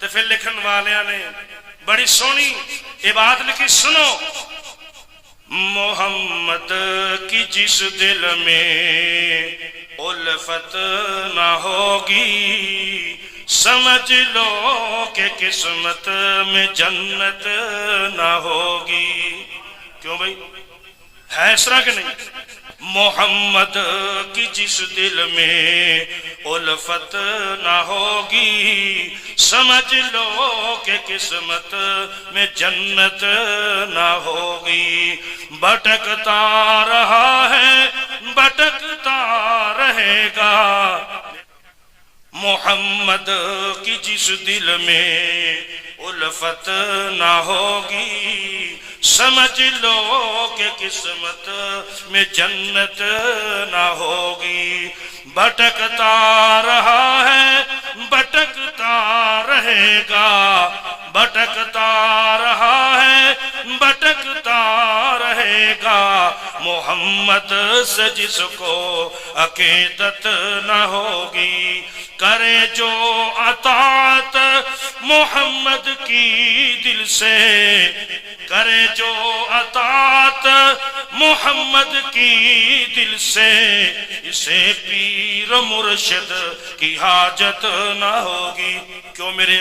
تے پھر لکھن والیاں نے بڑی سونی عبادت لکھی، سنو محمد کی جس دل میں الفت نہ ہوگی سمجھ لو کہ قسمت میں جنت نہ ہوگی۔ کیوں بھائی ہے اس طرح کہ نہیں؟ محمد کی جس دل میں الفت نہ ہوگی سمجھ لو کہ قسمت میں جنت نہ ہوگی۔ بھٹکتا رہا ہے بھٹکتا رہے گا، محمد کی جس دل میں الفت نہ ہوگی سمجھ لو کہ قسمت میں جنت نہ ہوگی۔ بھٹکتا رہا ہے بھٹکتا رہے گا، بھٹکتا رہا ہے بھٹکتا رہے گا، محمد سے جس کو عقیدت نہ ہوگی۔ کرے جو اطاعت محمد کی دل سے، کرے جو اطاعت محمد کی دل سے، اسے پیر مرشد کی حاجت نہ ہوگی۔ کیوں میرے